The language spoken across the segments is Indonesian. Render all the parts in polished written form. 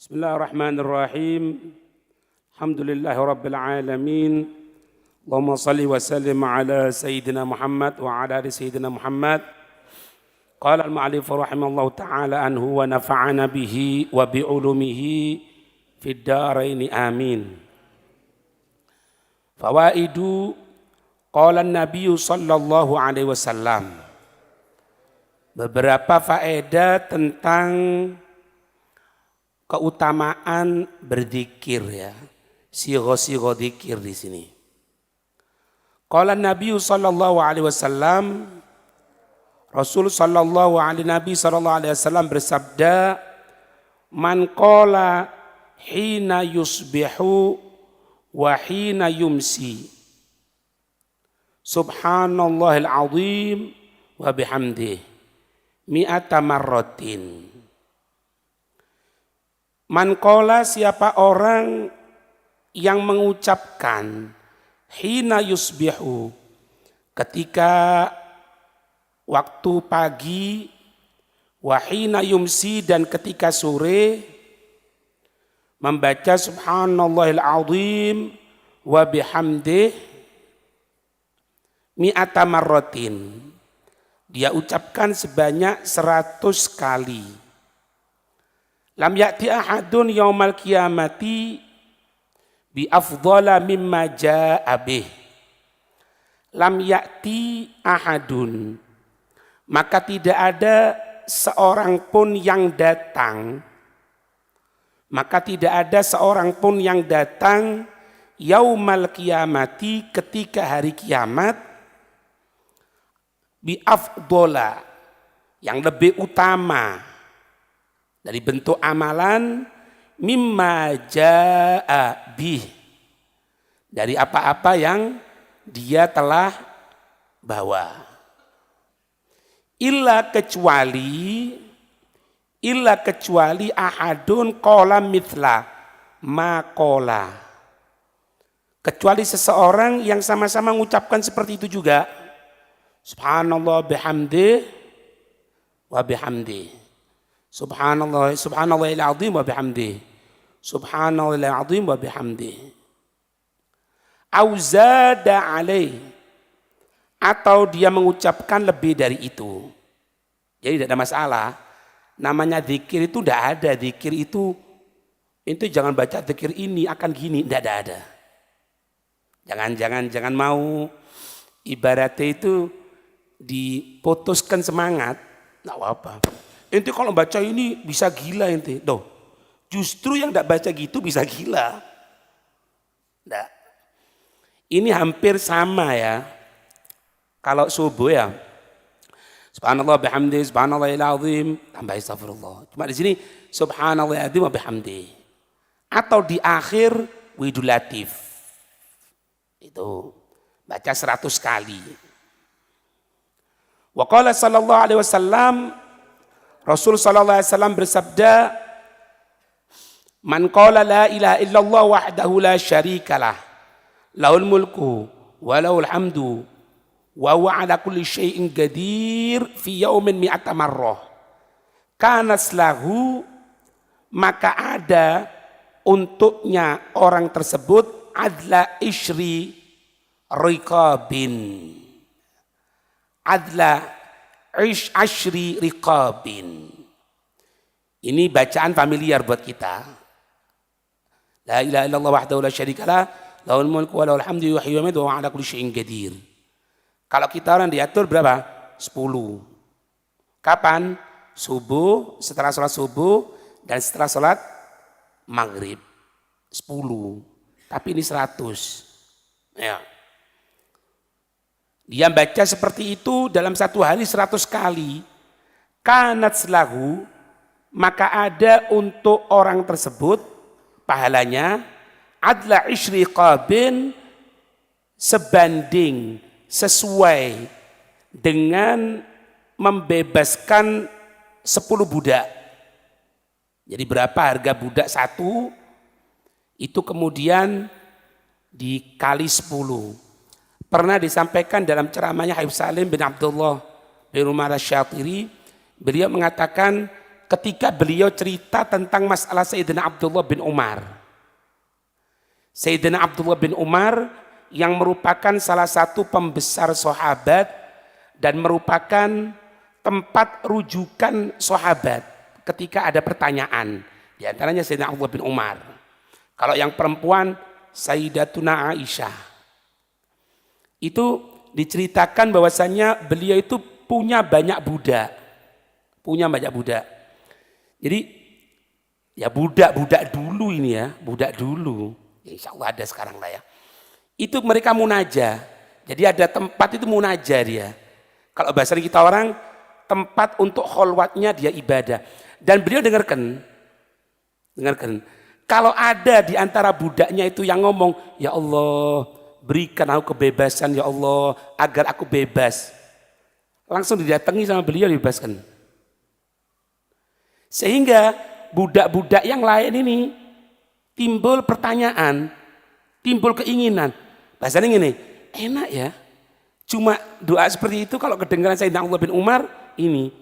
Bismillahirrahmanirrahim. Alhamdulillahi rabbil alamin. Allahumma salli wa sallim ala sayyidina Muhammad wa ala ali sayyidina Muhammad. Qala al-mu'allif rahimallahu ta'ala anhu wa nafa'ana bihi wa bi'ulumihi fid dharain amin. Fawaidu qala an-nabiy sallallahu alaihi wasallam. Beberapa faedah tentang keutamaan berzikir ya. Siro-siro zikir di sini. Qala Nabi sallallahu alaihi wasallam, Rasul sallallahu alaihi wasallam bersabda, man qala hina yusbihu wa hina yumsi subhanallahil azim wa bihamdihi mi'ata marratin. Man qala, siapa orang yang mengucapkan hina yusbihu, ketika waktu pagi, wa hina yumsi, dan ketika sore, membaca subhanallahil azim wa bihamdih mi'ata marratin, dia ucapkan sebanyak 100 kali. Lam ya'ti ahadun yaumal qiyamati bi afdhala mimma jaa'a bih. Lam ya'ti ahadun, maka tidak ada seorang pun yang datang, yaumal qiyamati, ketika hari kiamat, bi afdhala, yang lebih utama dari bentuk amalan, mimma jaa'a bih, dari apa-apa yang dia telah bawa. Illa kecuali ahadun qala mithla ma qala, kecuali seseorang yang sama-sama mengucapkan seperti itu juga, subhanallah bihamdih wa bihamdih, subhanallahil azim wa bihamdih, subhanallahil azim wa bihamdih. Au zada alaih, atau dia mengucapkan lebih dari itu. Jadi tidak ada masalah. Namanya zikir itu tidak ada. Zikir itu jangan baca zikir ini akan gini, tidak ada. Jangan mau ibaratnya itu diputuskan semangat. Tidak apa. Ente kalau baca ini bisa gila ente. Tuh, justru yang tidak baca gitu bisa gila. Nah, ini hampir sama ya. Kalau subuh ya, subhanallah bihamdi, subhanallahil azim, tambah astagfirullah. Cuma di sini subhanallahil azim wa bihamdi. Atau di akhir widul latif. Itu baca 100 kali. Wa qala sallallahu alaihi wasallam, Rasul sallallahu alaihi wasallam bersabda, man qala la ilaha illallah wahdahu la syarikalah, lahul mulku wa lahul hamdu wa huwa ala kulli syai'in qadir fi yaumin mi'ata marrah, kanas lahu, maka ada untuknya orang tersebut adla ishri riqabin, ashri riqabin. Ini bacaan familiar buat kita. La ilaha illallah wahdahu la syarikalah, lahul mulku wa lahul hamdu yuhyi wa yumiitu wa huwa ala kulli syai'in qadir. Kalau kita orang diatur berapa? 10. Kapan? Subuh, setelah sholat subuh, dan setelah sholat maghrib. 10. Tapi ini 100. Ya. Dia baca seperti itu dalam satu hari 100 kali. Kanat lahu, maka ada untuk orang tersebut pahalanya adla ishri qabin, sebanding, sesuai dengan membebaskan 10 budak. Jadi berapa harga budak satu, itu kemudian dikali 10. Pernah disampaikan dalam ceramahnya Habib Salim bin Abdullah bin Umar Asy-Syatiri, beliau mengatakan ketika beliau cerita tentang masalah Sayyidina Abdullah bin Umar. Sayyidina Abdullah bin Umar yang merupakan salah satu pembesar sahabat dan merupakan tempat rujukan sahabat ketika ada pertanyaan. Di antaranya Sayyidina Abdullah bin Umar. Kalau yang perempuan Sayyidatuna Aisyah. Itu diceritakan bahwasannya beliau itu punya banyak budak. Jadi ya budak dulu ini ya, budak dulu. Ya, insya Allah ada sekarang lah ya. Itu mereka munajah. Jadi ada tempat itu munajah dia. Kalau bahasa kita orang, tempat untuk kholwatnya dia ibadah. Dan beliau dengarkan. Kalau ada di antara budaknya itu yang ngomong, ya Allah berikan aku kebebasan ya Allah agar aku bebas. Langsung didatangi sama beliau dibebaskan. Sehingga budak-budak yang lain ini timbul pertanyaan, timbul keinginan. Bahasanya gini, enak ya. Cuma doa seperti itu kalau kedengaran Sayyidina Abdullah bin Umar ini.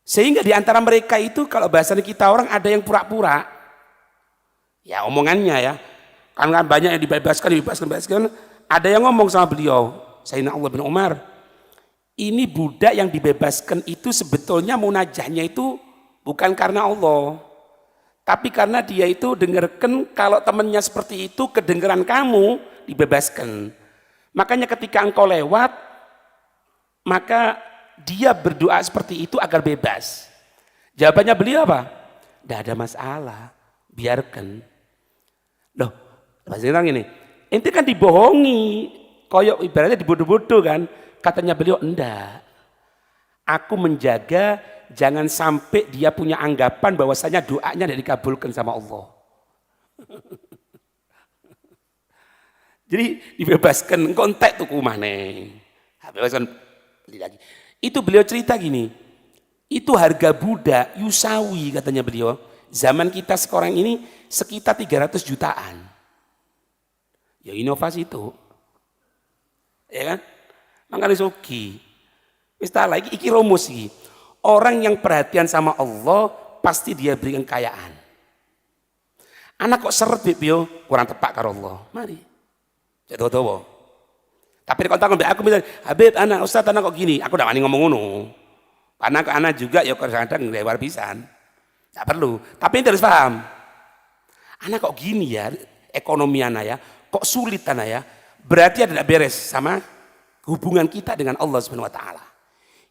Sehingga di antara mereka itu kalau bahasanya kita orang ada yang pura-pura. Ya omongannya ya. Karena banyak yang dibebaskan. Ada yang ngomong sama beliau, Sayyidina Abdullah bin Umar. Ini budak yang dibebaskan itu sebetulnya munajahnya itu bukan karena Allah. Tapi karena dia itu dengarkan kalau temannya seperti itu kedengaran kamu dibebaskan. Makanya ketika engkau lewat, maka dia berdoa seperti itu agar bebas. Jawabannya beliau apa? Tidak ada masalah, biarkan. Loh, maksudnya gini, ente kan dibohongi, koyok ibaratnya dibodoh-bodoh kan. Katanya beliau, enggak. Aku menjaga jangan sampai dia punya anggapan bahwasanya doanya tidak dikabulkan sama Allah. Jadi dibebaskan kontak tuh kumane. Bebaskan beli lagi. Itu beliau cerita gini. Itu harga budak yusawi katanya beliau. Zaman kita sekarang ini sekitar 300 jutaan. Ya inovasi itu. Ya kan? Makanya soki. Wis tak lagi iki rumus iki. Orang yang perhatian sama Allah pasti dia berikan kekayaan. Anak kok seret yo kurang tepak karo Allah. Mari. Jatuh-jatuh. Tapi di kontak aku bilang, Habib, anak, Ustaz, anak kok gini? Aku udah wani ngomong ngono. Karena anak juga ya kadang-kadang lewat pisan. Tidak perlu. Tapi ini harus paham. Anak kok gini ya, ekonomi anak ya, kok sulit anak ya. Berarti ada tidak beres sama hubungan kita dengan Allah Subhanahu Wa Taala.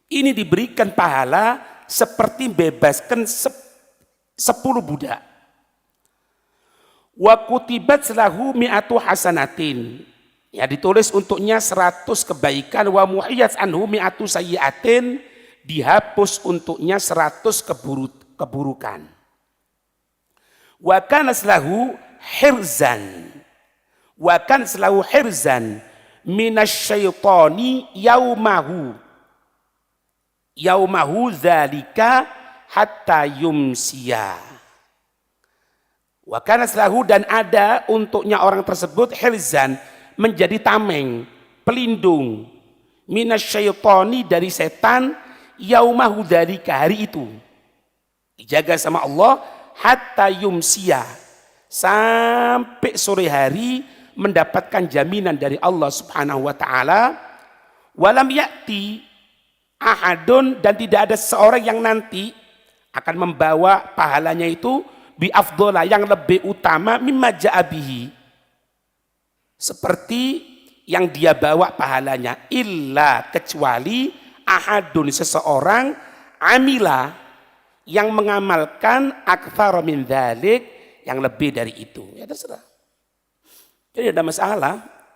Ini diberikan pahala seperti bebaskan 10 budak. Wa kutibat lahu mi'atu hasanatin. Ya ditulis untuknya 100 kebaikan, wa muhiyat anhu mi'atu sayyi'atin, dihapus untuknya 100 keburukan. Wa kana lahu hirzan. Wa kana lahu hirzan minasyaitani yaumahu dzalika hatta yumsiya. Wa kana lahu, dan ada untuknya orang tersebut hirzan, menjadi tameng, pelindung, minasyaitani, dari setan, yaumahu dzalika, hari itu dijaga sama Allah hatta yumsiya, sampai sore hari mendapatkan jaminan dari Allah Subhanahu wa taala. Walam ya'ti ahadun, dan tidak ada seorang yang nanti akan membawa pahalanya itu bi afdola, yang lebih utama, mimma ja'abihi, seperti yang dia bawa pahalanya, illa, kecuali ahadun, seseorang, amila, yang mengamalkan aktsara min dzalik, yang lebih dari itu. Ya terserah. Jadi tidak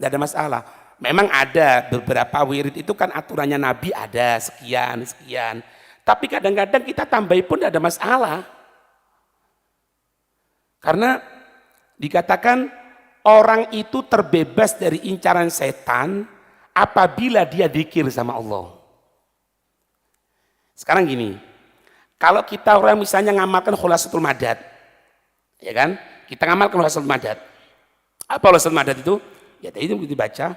ada masalah. Memang ada beberapa wirid itu kan aturannya Nabi ada sekian. Tapi kadang-kadang kita tambahin pun tidak ada masalah. Karena dikatakan orang itu terbebas dari incaran setan apabila dia dzikir sama Allah. Sekarang gini, kalau kita orang misalnya ngamalkan khulasatul madad, ya kan? Kita ngamalkan khulasatul madad. Apa khulasatul madad itu? Ya tadi itu dibaca.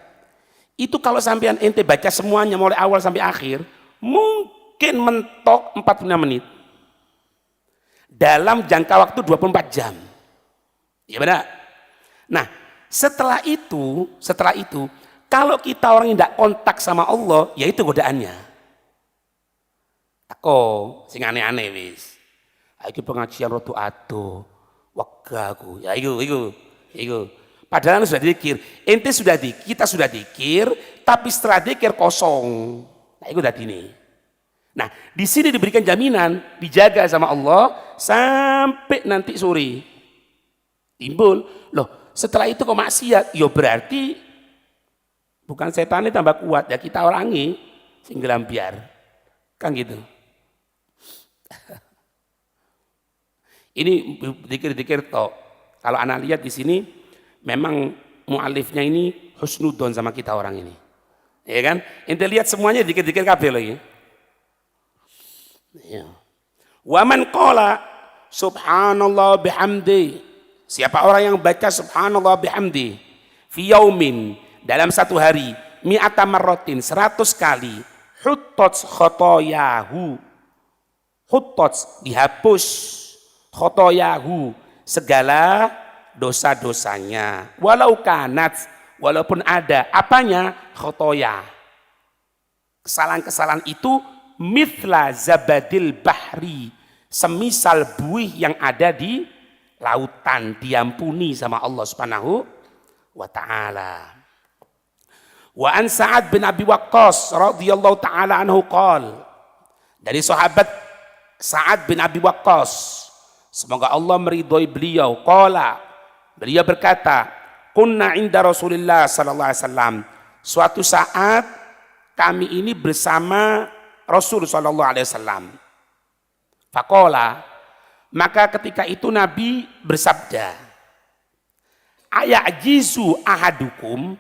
Itu kalau sampean ente baca semuanya mulai awal sampai akhir, mungkin mentok 45 menit. dalam jangka waktu 24 jam. Ya benar. Nah, setelah itu kalau kita orang yang tidak kontak sama Allah, ya itu godaannya. Tako sing aneh-aneh wis. Iki pengajian rodo ado, wegaku. Ya iku. Padahal sudah dikir. Ente sudah dikir, kita sudah dikir, tapi setelah dikir kosong. Nah, itu tadi nih. Nah, di sini diberikan jaminan, dijaga sama Allah sampai nanti sore. Timbul, loh setelah itu kok maksiat? Ya berarti bukan setannya tambah kuat, ya kita orangnya sing gelambiar. Kan gitu. Ini dikir-dikir toh. Kalau anak lihat di sini, memang mu'alifnya ini husnudon sama kita orang ini. Ya kan? Ente lihat semuanya dikir-dikir kabeh lagi. Ya. Wa man qala subhanallah bihamdi. Siapa orang yang baca subhanallah bihamdi fi yaumin, dalam satu hari, mi'ata marratin, 100 kali, huttat khotoyahu. Huttat dihapus, khotoyahu segala dosa-dosanya. Walau kanat, walaupun ada apanya, khotoya. Kesalahan-kesalahan itu mithla zabadil bahri, semisal buih yang ada di lautan, diampuni sama Allah Subhanahu wa taala. Wa an Sa'ad bin Abi Waqqas radhiyallahu taala anhu qol, dari sahabat Sa'ad bin Abi Waqqas, semoga Allah meridhoi beliau, qala, beliau berkata, kunna inda Rasulillah sallallahu alaihi wasallam, suatu saat kami ini bersama Rasul sallallahu alaihi wasallam. Faqala, maka ketika itu Nabi bersabda, ayajizu ahadukum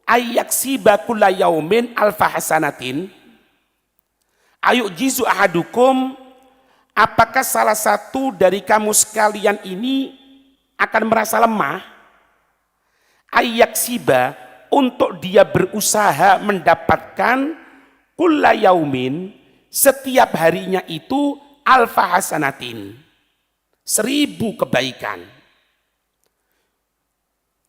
ayaksiba kulla yaumin alfa hasanatin. Ayujizu ahadukum, apakah salah satu dari kamu sekalian ini akan merasa lemah? Ayaksiba, untuk dia berusaha mendapatkan kulla yaumin, setiap harinya itu alfa hasanatin, 1000 kebaikan.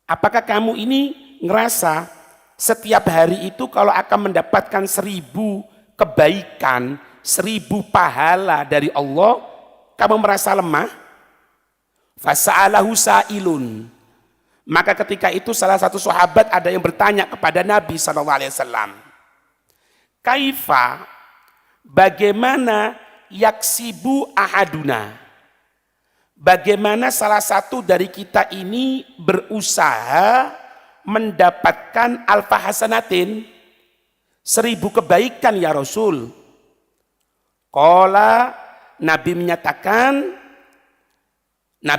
Apakah kamu ini ngerasa setiap hari itu kalau akan mendapatkan 1000 kebaikan, 1000 pahala dari Allah, kamu merasa lemah? Fasa'alahu sa'ilun, maka ketika itu salah satu sahabat ada yang bertanya kepada Nabi SAW, kaifa, bagaimana yaksibu ahaduna, bagaimana salah satu dari kita ini berusaha mendapatkan alfa hasanatin, 1000 kebaikan ya Rasul. Qala, Nabi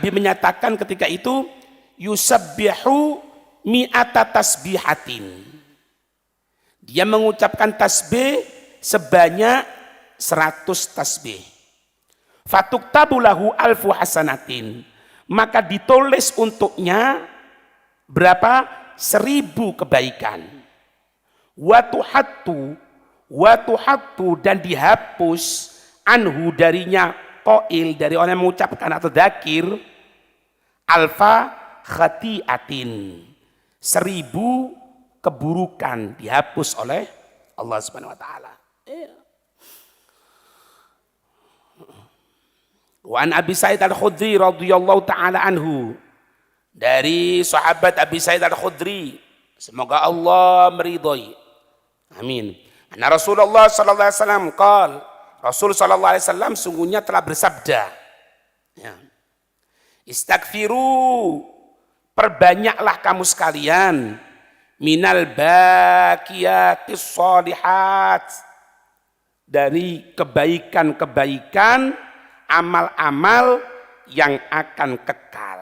menyatakan ketika itu, yusabbihu mi'ata tasbihatin, dia mengucapkan tasbih sebanyak 100 tasbih. Fatuktabu lahu alfu hasanatin, maka ditulis untuknya berapa? 1000 kebaikan. Watuhattu, dan dihapus anhu, darinya, qail, dari orang yang mengucapkan atau dzakir, alfa khati'atin, 1000 keburukan dihapus oleh Allah Subhanahu wa taala. Wa an Abi Sa'id Al-Khudri radhiyallahu taala anhu, dari sahabat Abi Sa'id Al-Khudri, semoga Allah meridhoi. Amin. Anna Rasulullah sallallahu alaihi wasallam qala, Rasul sallallahu alaihi wasallam sungguhnya telah bersabda, ya, istaghfiru, perbanyaklah kamu sekalian, minal baqiyatis sholihat, dari kebaikan-kebaikan, amal-amal yang akan kekal.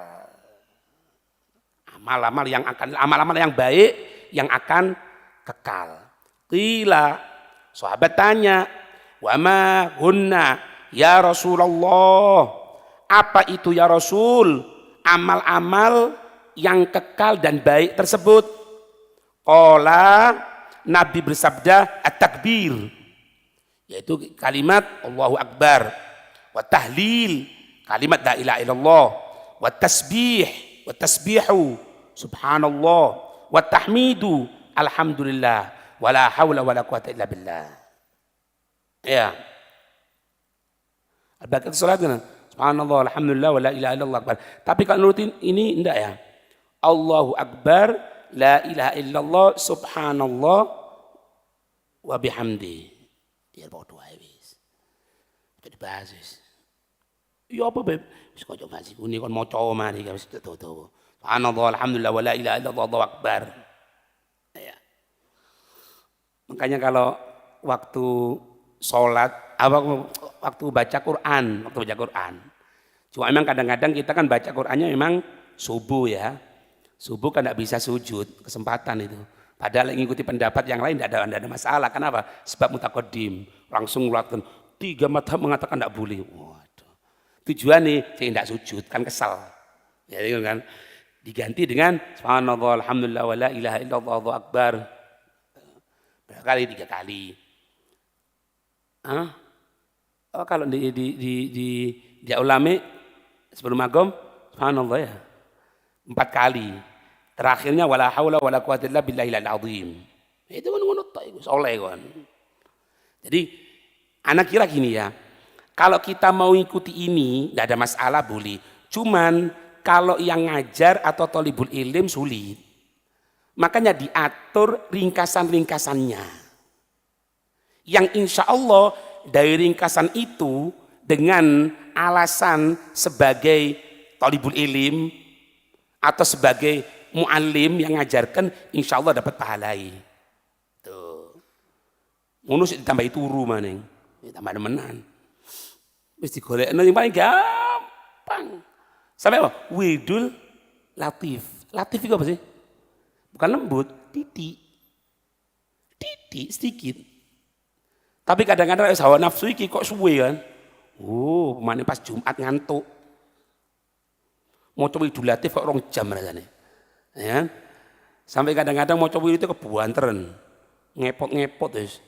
Amal-amal yang baik yang akan kekal. Qila, sahabat tanya, wa ma hunna ya Rasulullah, apa itu ya Rasul amal-amal yang kekal dan baik tersebut? Qala, Nabi bersabda, at-takbir, yaitu kalimat Allahu Akbar, wa tahlil, kalimat la ilaha illallah, wa tasbih, wa tasbihu, subhanallah, wa tahmidu, alhamdulillah, wa la hawla wa la quwata illa billah. Ya. Al-Baqarah salat kan? Subhanallah, alhamdulillah, wa la ilaha illallah akbar. Tapi kalau nurutin ini enggak ya. Allahu Akbar, la ilaha illallah, subhanallah, wa bihamdi. Ya bodoh ae wis. Jadi bahas wis. Ya apa beb? Wis kok ngaji kuni kon maca mari wis tutu. Subhanallah, alhamdulillah, wa la ilaha illallah, Allahu Akbar. Ya. Makanya kalau waktu sholat, waktu baca Quran, cuma memang kadang-kadang kita kan baca Qurannya memang subuh ya, subuh kan tidak bisa sujud, kesempatan itu. Padahal ngikuti pendapat yang lain tidak ada masalah. Kenapa? Sebab mutaqaddim, langsung melakukan 3 mazhab mengatakan tidak boleh. Waduh. Tujuan nih, saya tidak sujud, kan kesal. Ya kan? Diganti dengan subhanallah, alhamdulillah, wa la ilaha illallah, Allahu akbar. Berapa kali? 3 kali. Oh, kalau di ulama sebelum magom subhanallah ya 4 kali. Terakhirnya wala haula wala quwata illa billahil azim. Itu kan ngono tok iku soleh kan. Jadi anak kira gini ya. Kalau kita mau ikuti ini enggak ada masalah boleh. Cuman kalau yang ngajar atau thalibul ilm sulit. Makanya diatur ringkasan-ringkasannya. Yang insya Allah dari ringkasan itu dengan alasan sebagai thalibul ilim atau sebagai muallim yang ngajarkan insya Allah dapat pahalai. Tuh. Ngono sih ditambah turu maning, ditambah demenan. Wis digolekno yang paling gampang. Sampai apa? Widul latif. Latif itu apa sih? Bukan lembut, titik. Titik sedikit. Tapi kadang-kadang hawa nafsu iki kok suwe kan. Pemane pas Jumat ngantuk. Mau coba Idul Latif kok 2 jam rasanya. Ya. Sampai kadang-kadang mau coba itu kebuanteren. Ngepot-ngepot wis.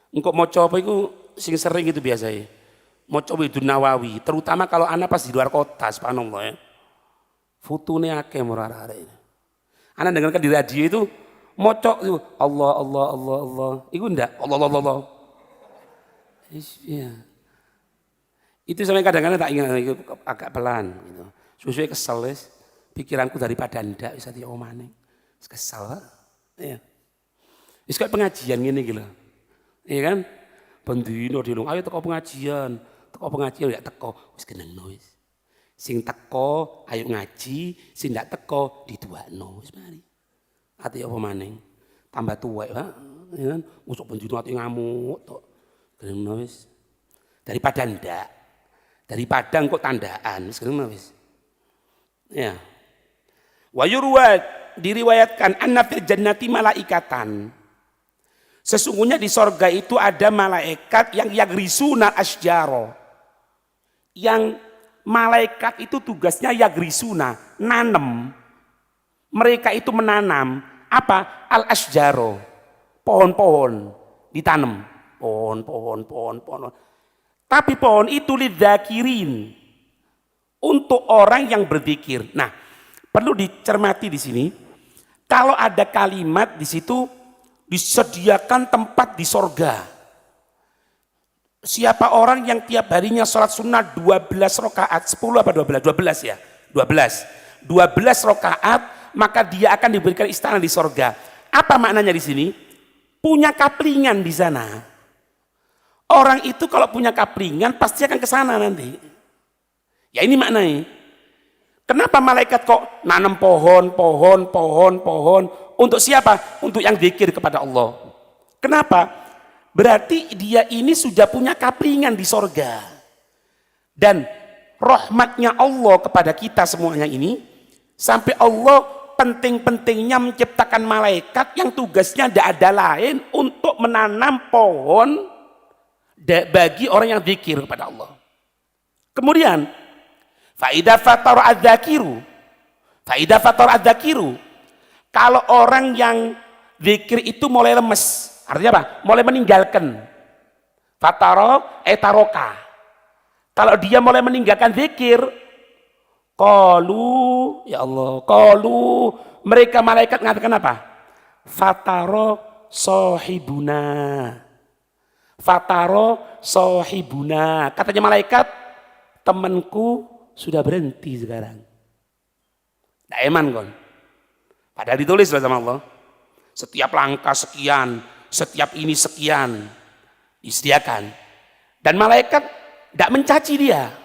Engko mau coba itu sing sering itu biasanya. Mau coba Idul Nawawi, terutama kalau anak pas di luar kota, subhanallah ya. Fotone akeh murah-murah ini. Anak dengarkan di radio itu mocok itu Allah Allah Allah Allah. Iku ndak Allah Allah Allah. Ya. Itu sampai kadang-kadang tak ingat agak pelan gitu. Susunya kesel wis. Pikiranku daripada ndak bisa diomane. Kesel. Ya. Wis kayak pengajian ngene iki lho. Iya kan? Bendino dilung, ayo teko pengajian. Teko pengajian ya teko wis genengno wis. Sing teko ayo ngaji, sing ndak teko diduakno wis mari. Ati apa maning? Tambah tuwek, ya kan? Usuk bendino ati ngamuk tok. Genengno wis. Daripada ndak. Daripada engko tandaan, wis genengno wis. Ya. Wa yurwa diriwayatkan anna fil jannati malaikatan. Sesungguhnya di sorga itu ada malaikat yang yagrisuna asjaro. Yang malaikat itu tugasnya yagrisuna, nanem. Mereka itu menanam apa? Al asjaro. Pohon-pohon ditanam. Pohon. Tapi pohon itu lidzakirin. Untuk orang yang berzikir. Nah, perlu dicermati di sini. Kalau ada kalimat di situ disediakan tempat di sorga. Siapa orang yang tiap harinya sholat sunnah 12 rakaat, 10 apa 12? 12 ya, 12 rakaat, maka dia akan diberikan istana di sorga. Apa maknanya di sini? Punya kaplingan di sana. Orang itu kalau punya kaplingan pasti akan ke sana nanti. Ya ini maknanya. Kenapa malaikat kok nanam pohon? Untuk siapa? Untuk yang zikir kepada Allah. Kenapa? Berarti dia ini sudah punya kaplingan di sorga. Dan rahmatnya Allah kepada kita semuanya ini, sampai Allah penting-pentingnya menciptakan malaikat yang tugasnya tidak ada lain untuk menanam pohon bagi orang yang zikir kepada Allah. Kemudian, faida fatar adzakiru. Kalau orang yang zikir itu mulai lemes, artinya apa? Mulai meninggalkan. Fataro etaroka. Kalau dia mulai meninggalkan zikir, qalu ya Allah, qalu mereka malaikat mengatakan apa? Fataro sohibuna. Fataro sohibuna. Katanya malaikat, temanku sudah berhenti sekarang. Nggak eman kon. Padahal ditulis sama Allah. Setiap langkah sekian, setiap ini sekian disediakan. Dan malaikat tidak mencaci dia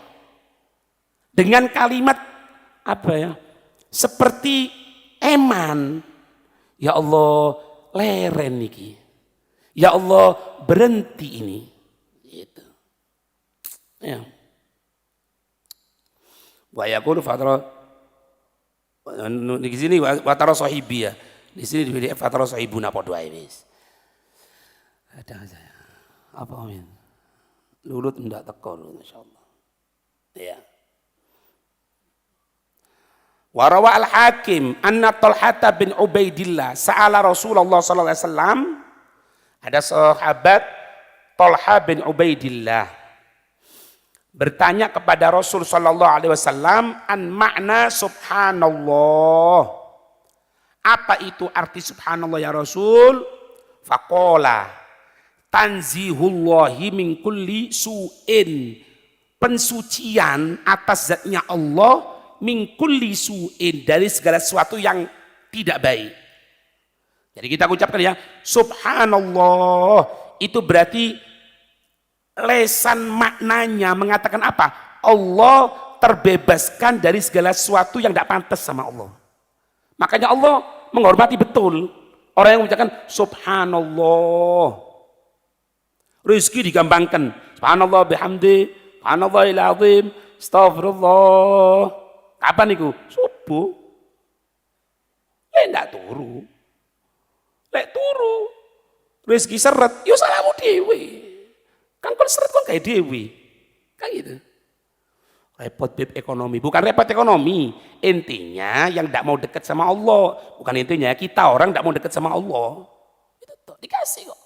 dengan kalimat apa ya? Seperti eman. Ya Allah, leren niki. Ya Allah, berhenti ini. Gitu. Ya. Wa yaqulu fatara di sini watara sahibi ya. Di sini di fatara sahibuna padha ae wis. Ada saya. Apa amin? Lulut ndak teko insyaallah. Ya. Warawa al-Hakim anna Talhah bin Ubaidillah sa'ala Rasulullah sallallahu alaihi wasallam. Ada sahabat Talhah bin Ubaidillah bertanya kepada Rasul sallallahu alaihi wasallam an makna subhanallah. Apa itu arti subhanallah ya Rasul? Faqala tanzihullahi min kulli su'in. Pensucian atas zatnya Allah min kulli su'in, dari segala sesuatu yang tidak baik. Jadi kita ucapkan ya subhanallah, itu berarti lesan maknanya mengatakan apa? Allah terbebaskan dari segala sesuatu yang tidak pantas sama Allah. Makanya Allah menghormati betul orang yang mengucapkan subhanallah. Rezeki digampangkan. Subhanallah bihamdi, subhanallahil azim, astagfirullah. Kapan itu? Subuh. Lek ndak turu. Lek turu. Rezeki seret, yo salahmu dhewe. Kan kon seret kon kayak dewi, kan gitu. Repot beb ekonomi, bukan repot ekonomi. Intinya yang tidak mau dekat sama Allah, bukan intinya kita orang tidak mau dekat sama Allah. Itu tuh dikasih kok.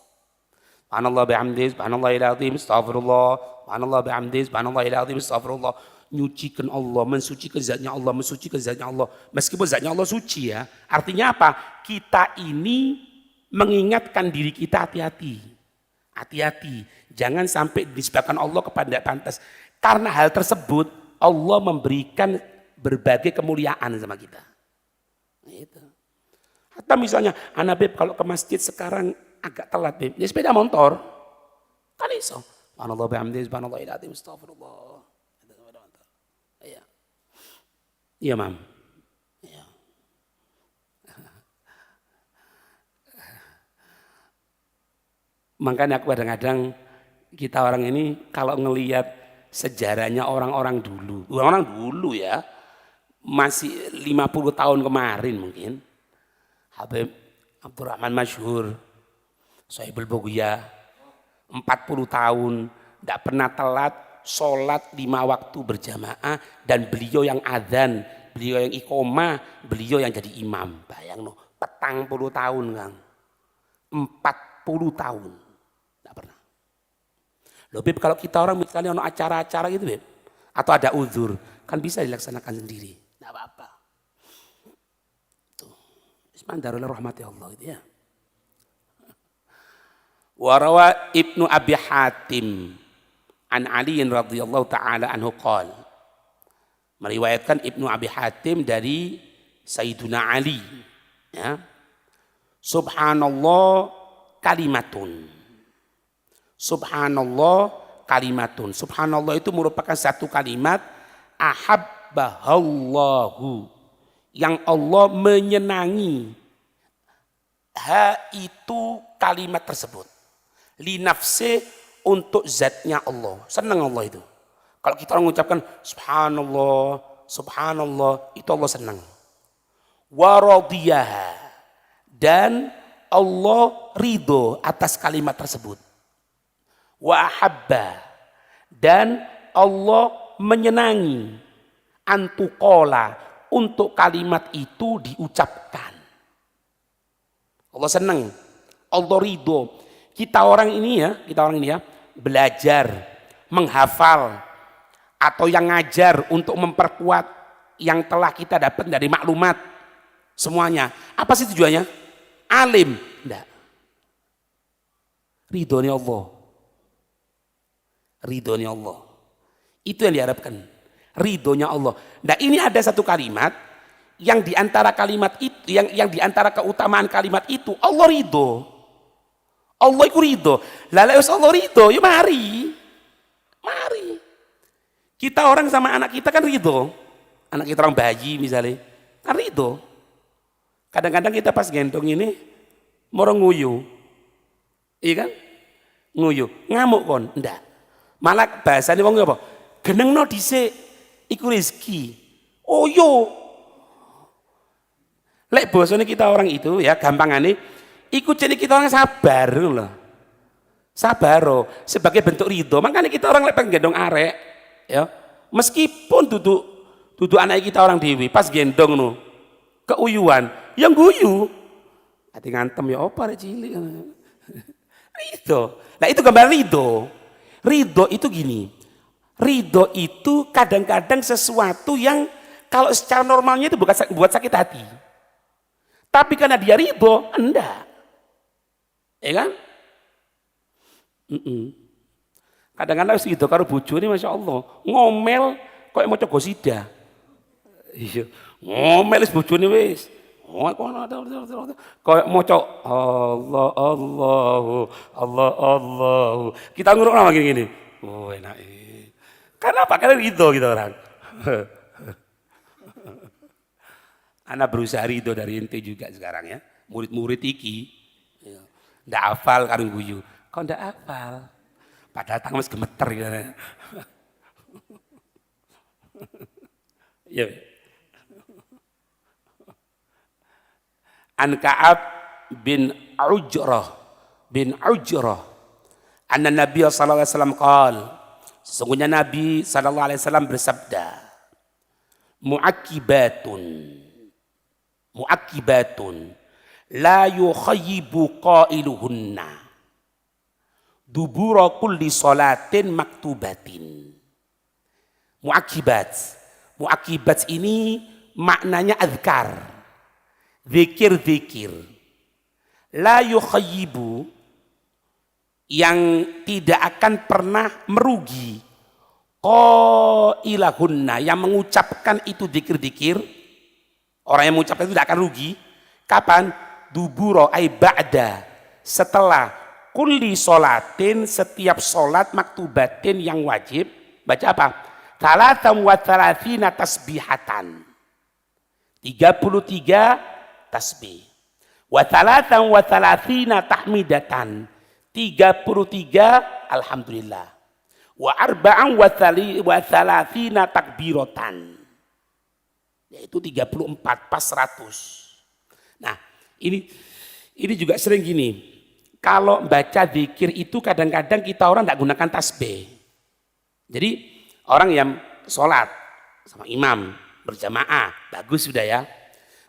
Subhanallah bihamdihi, subhanallahil azim, astagfirullah. Subhanallah bihamdihi, subhanallahil azim, astagfirullah. Nyucikan Allah, mensucikan zatnya Allah, mensucikan zatnya Allah. Meskipun zatnya Allah suci ya. Artinya apa? Kita ini mengingatkan diri kita hati-hati. Hati-hati, jangan sampai disebabkan Allah kepada tidak pantas. Karena hal tersebut Allah memberikan berbagai kemuliaan sama kita. Itu. Atau misalnya, anak beb kalau ke masjid sekarang agak telat beb, ya sepeda motor, kan iso. Subhanallah bihamdihi, subhanallahil azim, astagfirullah. Iya, iya mam. Iya. Makanya aku kadang-kadang kita orang ini kalau ngelihat sejarahnya orang-orang dulu ya, masih 50 tahun kemarin mungkin, Habib Abdurrahman Masyhur, Sohibul Bogiyah, 40 tahun, tidak pernah telat, sholat 5 waktu berjamaah, dan beliau yang adzan, beliau yang iqomah, beliau yang jadi imam. Bayang no, 40 tahun Kang, 40 tahun. Loh Beb, kalau kita orang misalnya ada acara-acara gitu Beb, atau ada uzur, kan bisa dilaksanakan sendiri, tidak apa-apa. Tuh, bismillahirrahmanirrahim, rahmati Allah gitu ya. Warawa Ibnu Abi Hatim an Ali radhiyallahu taala anhu qala. Meriwayatkan Ibnu Abi Hatim dari Sayyiduna Ali, ya. Subhanallah kalimatun. Subhanallah kalimatun. Subhanallah itu merupakan satu kalimat ahabbahallahu, yang Allah menyenangi. Ha itu kalimat tersebut. Li nafsi, untuk zatnya Allah. Senang Allah itu. Kalau kita orang mengucapkan subhanallah, subhanallah, itu Allah senang. Wa radiyaha, dan Allah ridho atas kalimat tersebut. Wa ahabba, dan Allah menyenangi antuqola, untuk kalimat itu diucapkan. Allah senang, Allah ridho. Kita orang ini ya belajar, menghafal, atau yang ngajar untuk memperkuat yang telah kita dapat dari maklumat semuanya. Apa sih tujuannya? Alim? Enggak. Ridhonya Allah. Ridhonya Allah. Itu yang diharapkan. Ridhonya Allah. Nah ini ada satu kalimat yang diantara kalimat itu, yang diantara keutamaan kalimat itu, Allah ridho. Allah itu ridho. Lalu Allah ridho, ya mari. Mari. Kita orang sama anak kita kan ridho. Anak kita orang bayi misalnya, kan ridho. Kadang-kadang kita pas gendong ini, mau nguyu. Iya kan? Nguyu. Ngamuk kon? Enggak. Malah bahasanya wong apa? Genengno dhisik iku rezeki. Oh yo. Lek bosone kita orang itu ya gampangane iku jenenge kita orang sabar loh. Sabar sebagai bentuk ridho. Makanya kita orang lek gendong arek ya, meskipun duduk anak kita orang dewi pas gendong no keuyuan, yang guyu. Ati ngantem ya apa rek cilik. Ridho. Nah itu gambar ridho. Ridho itu gini, ridho itu kadang-kadang sesuatu yang kalau secara normalnya itu buat sakit hati. Tapi karena dia ridho, enggak. Ya kan? Kadang-kadang ridho karo bojone Masya Allah, ngomel kok mau coba sida. Iya, ngomel wis bojone wis. Kayak mocok Allah Allahu Allah Allahu. Kita nguruk nama gini. Oh enak. Karena apa? Karena ridho kita orang. Anak berusaha ridho dari ente juga sekarang ya. Murid-murid iki. Ndak hafal karo guyu. Kok ndak hafal? Padahal tangan mas gemeter gitu. Ya. An Ka'ab bin Ujrah anna Nabi sallallahu alaihi wasallam qala, sesungguhnya Nabi sallallahu alaihi wasallam bersabda, mu'akibatun la yukhayyibu qailuhunna dubura kulli salatin maktubatin. Mu'akibat ini maknanya azkar, zikir-zikir, la yukhayyibu, yang tidak akan pernah merugi, qailahunna, yang mengucapkan itu zikir-zikir, orang yang mengucapkan itu tidak akan rugi. Kapan? Duburo ay ba'da, setelah kulli sholatin, setiap sholat maktubatin yang wajib. Baca apa? Thalatham wa thalathina tasbihatan, 33 tasbih. Wa thalatham wa thalathina tahmidatan, 33 alhamdulillah. Wa arba'an wa thalathina takbiratan, yaitu 34 pas 100. Nah ini juga sering gini, kalau baca zikir itu kadang-kadang kita orang tidak gunakan tasbih. Jadi orang yang sholat sama imam berjamaah bagus sudah ya.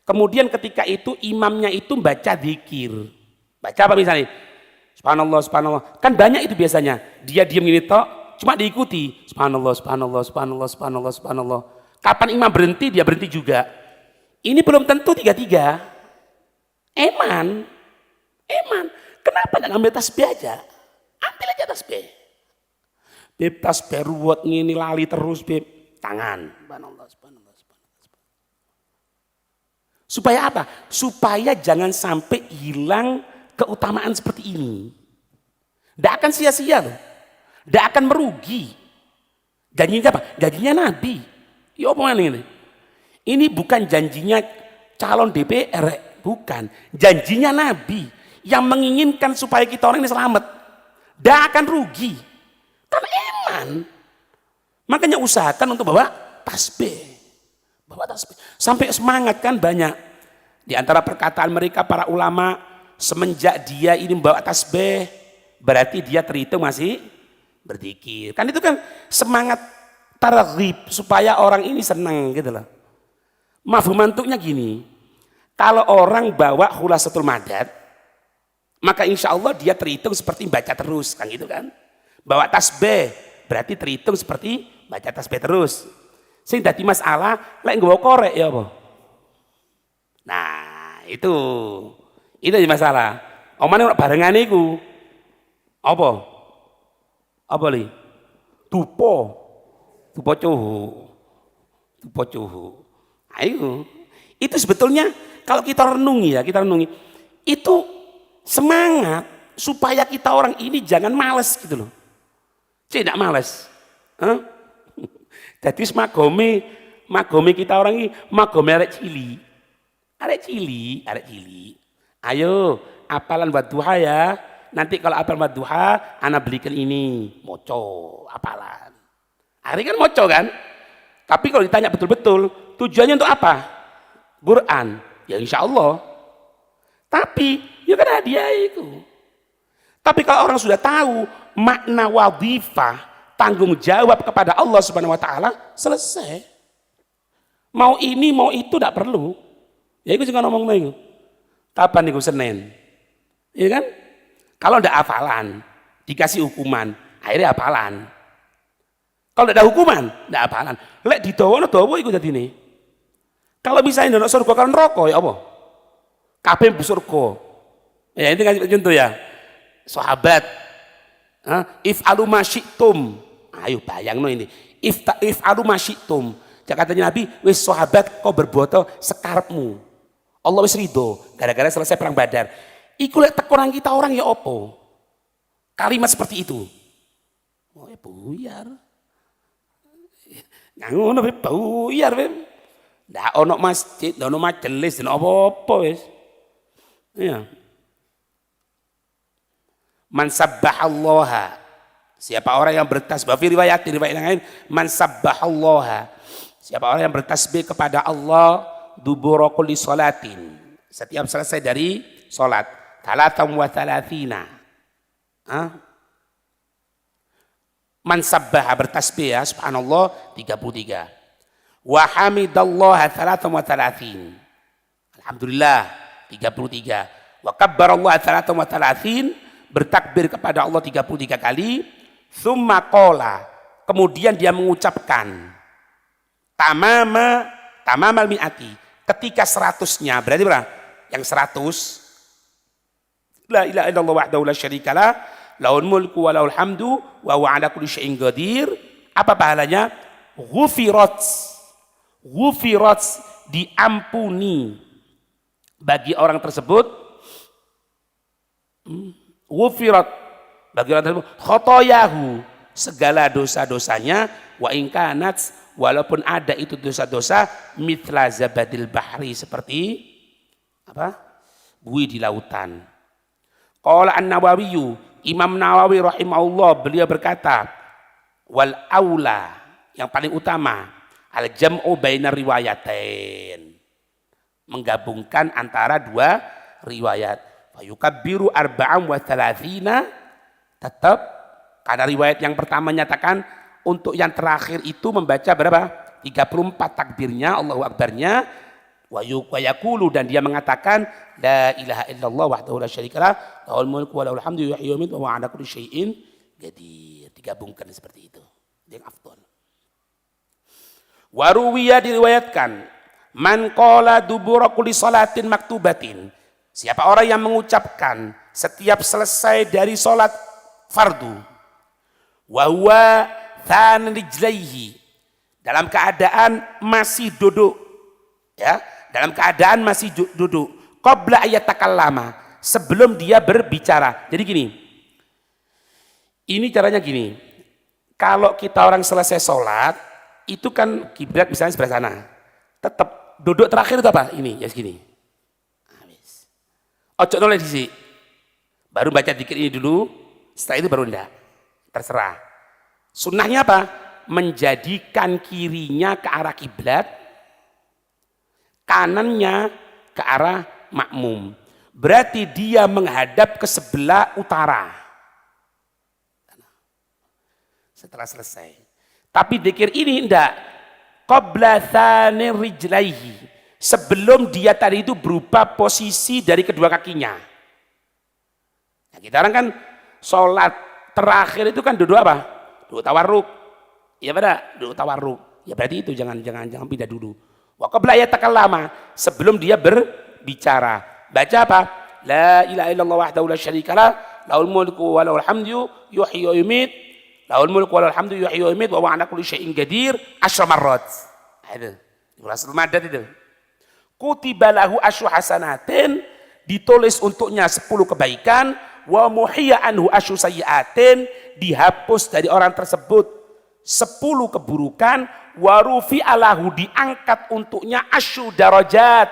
Kemudian ketika itu imamnya itu baca zikir, baca apa misalnya? Subhanallah, subhanallah. Kan banyak itu biasanya. Dia diam gini tok, cuma diikuti. Subhanallah, subhanallah, subhanallah, subhanallah, subhanallah. Kapan imam berhenti, dia berhenti juga. Ini belum tentu 33. Eman. Kenapa nggak ngambil tasbih aja? Ambil aja tasbih. Beb tasbih ruwet ngini lali terus beb. Tangan. Subhanallah, subhanallah, subhanallah. Supaya apa? Supaya jangan sampai hilang keutamaan seperti ini. Tidak akan sia-sia loh. Tidak akan merugi. Janjinya apa? Janjinya Nabi. Ya apa ini? Ini bukan janjinya calon DPR. Bukan. Janjinya Nabi. Yang menginginkan supaya kita orang ini selamat. Tidak akan rugi. Kan eman. Makanya usahakan untuk bawa tasbih. Bawa tasbih. Sampai semangat kan banyak. Di antara perkataan mereka para ulama, semenjak dia ini membawa tasbih, berarti dia terhitung masih berzikir. Kan itu kan semangat targhib supaya orang ini senang gitu loh. Mafhum mantuknya gini, kalau orang bawa khulasatul madad, maka insya Allah dia terhitung seperti baca terus kan gitu kan. bawa tasbih, berarti terhitung seperti baca tasbih terus. Sing dadi masalah lek nggawa korek ya apa? Nah, itu masalah. Omane ora barengan iku. Apa? Apa li? Dupo cuhu. Ayo. Itu sebetulnya kalau kita renungi, itu semangat supaya kita orang ini jangan males gitu loh. Tidak males. Jadi magome kita orang ini magome arek cili. Ayo apalan wadduha ya. Nanti kalau apal wadduha ana belikan ini, moco apalan. Hari kan moco kan? Tapi kalau ditanya betul-betul tujuannya untuk apa? Quran. Ya insya Allah. Tapi ya kan hadiah itu. Tapi kalau orang sudah tahu makna wadhifah, tanggung jawab kepada Allah Subhanahu wa taala, selesai. Mau ini mau itu tidak perlu. Ya itu juga ngomong itu. Kapan itu Senin? Iya kan? Kalau tidak hafalan, dikasih hukuman, akhirnya hafalan. Kalau tidak ada hukuman, tidak hafalan. Lek didawa itu jadi ini. Kalau misalnya tidak surga kan rokok ya apa? Kabeh bu surga. Ya itu ngasih contoh ya. Sahabat, if alu masyitum, ayo bayang no ini. If alu masyitum, katanya Nabi, wis sahabat kau berbuat sekarepmu. Allah wis ridho, gara-gara selesai perang Badar. Iku lek tekoran kita orang ya opo? Kalimat seperti itu. Oh ya buyar. Ngono buyar weh. Ndak ono masjid, ndak ono majelis, ndak apa-apa wis. Iya. Man sabbahallaha. Siapa orang yang bertasbih, riwayat yang lain, man sabbahallaha. Siapa orang yang bertasbih kepada Allah dubura kulli salatin. Setiap selesai dari salat. Talatam wa talathina. Man sabbaha bertasbih ya subhanallah 33. Wa hamidallaha talatam wa talathin. Alhamdulillah 33. Wa kabbarallaha talatam wa talathin, bertakbir kepada Allah 33 kali. Tsumma qala, kemudian dia mengucapkan tamamal mi'ati, ketika 100-nya, berarti berapa? Yang 100. La ilaha illallah wahdahu la syarikalah, lahul mulku wa lahul hamdu wa huwa ala kulli syai'in qadir. Apa pahalanya? Ghufirat, diampuni bagi orang tersebut. Ghufirat bagi orang tersebut khotoyahu, segala dosa-dosanya, wa in kanat, walaupun ada itu dosa-dosa, mithla zabadil bahri, seperti apa? Buih di lautan. Qala an-Nawawi, Imam Nawawi rahimahullah, beliau berkata, wal aula, yang paling utama, al jam'u bainar riwayatain, menggabungkan antara dua riwayat. Fayukabbiru arba'am wa thalathina, tetap karena riwayat yang pertama nyatakan untuk yang terakhir itu membaca berapa? 34 takbirnya, Allahu Akbarnya, wa yaqulu, dan dia mengatakan la ilaha illallah wahdahu la syarikalah, lahul mulku wa lahul hamdu yuhyi wa yumiitu wa huwa ala kulli syai'in qadir. Digabungkan seperti itu. Yang afdal. Wa ruwiya, diriwayatkan, man qala dubura kulli salatin maktubatin, siapa orang yang mengucapkan setiap selesai dari salat fardu, wa huwa than rijlaihi, dalam keadaan masih duduk, ya, dalam keadaan masih duduk, qabla ayatakallama, sebelum dia berbicara. Jadi gini, ini caranya gini, kalau kita orang selesai sholat itu kan kiblat misalnya sebelah sana, tetap duduk terakhir itu apa? Ini ya segini, habis ojo noleh disi, baru baca dikit ini dulu, setelah itu baru ndak, terserah. Sunnahnya apa? Menjadikan kirinya ke arah kiblat, kanannya ke arah makmum. Berarti dia menghadap ke sebelah utara. Setelah selesai. Tapi dzikir ini enggak. Qabla tsanir rijlaihi. Sebelum dia tadi itu berupa posisi dari kedua kakinya. Nah, kita orang kan sholat terakhir itu kan duduk apa? Duduk tawarruk. Ya pada duduk tawarruk. Ya berarti itu jangan pindah dulu. Wa qabla yatakallama, sebelum dia berbicara. Baca apa? La ilaha illallah wahdahu la syarikalah, lahul mulku wa lahul hamdu yuhyi wa yumiit. Lahul mulku wa lahul hamdu yuhyi wa yumiit wa huwa ala kulli syai'in qadir 10 marrat. Itu. Suratul Madat itu. Kutiba lahu asyru hasanatin, ditulis untuknya 10 kebaikan, wa muhiya anhu asyru sayyi'atin, dihapus dari orang tersebut 10 keburukan, wa rufi'a lahu, diangkat untuknya asyru darajat,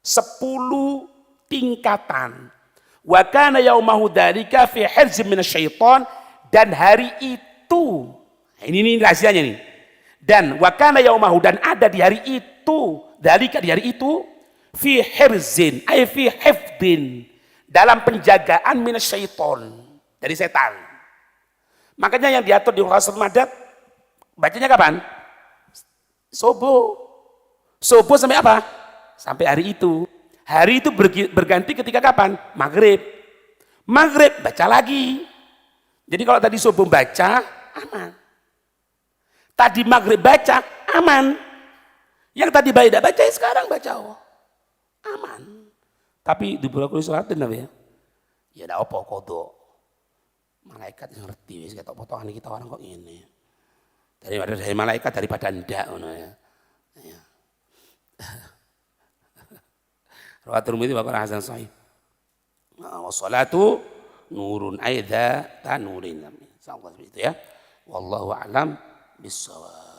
10 tingkatan. Wa kana yaumahu dzalika fi hirzin minasyaiton, dan hari itu, ini rahasianya nih. Dan wa kana yaumahu, dan ada di hari itu, dzalika di hari itu, fi hirzin ay fi hifdin, dalam penjagaan minasyaiton, dari setan. Makanya yang diatur di Suratul Madat bacanya kapan? Subuh. Subuh sampai apa? Sampai hari itu. Hari itu berganti ketika kapan? Maghrib. Maghrib baca lagi. Jadi kalau tadi subuh baca, aman. Tadi maghrib baca, aman. Yang tadi tidak baca, sekarang baca. Oh, aman. Tapi di bulan sholatin apa ya? Ya ada apa kodok. Malaikat yang ngerti, wis ketok potongan kita orang kok ini. Daripada dari malaikat daripada ndak ngono ya. Riwayat Tirmidzi wa qala hasan sahih. Wa salatu nurun aidha tanurin. Sampai itu ya. Wallahu a'lam bissawab.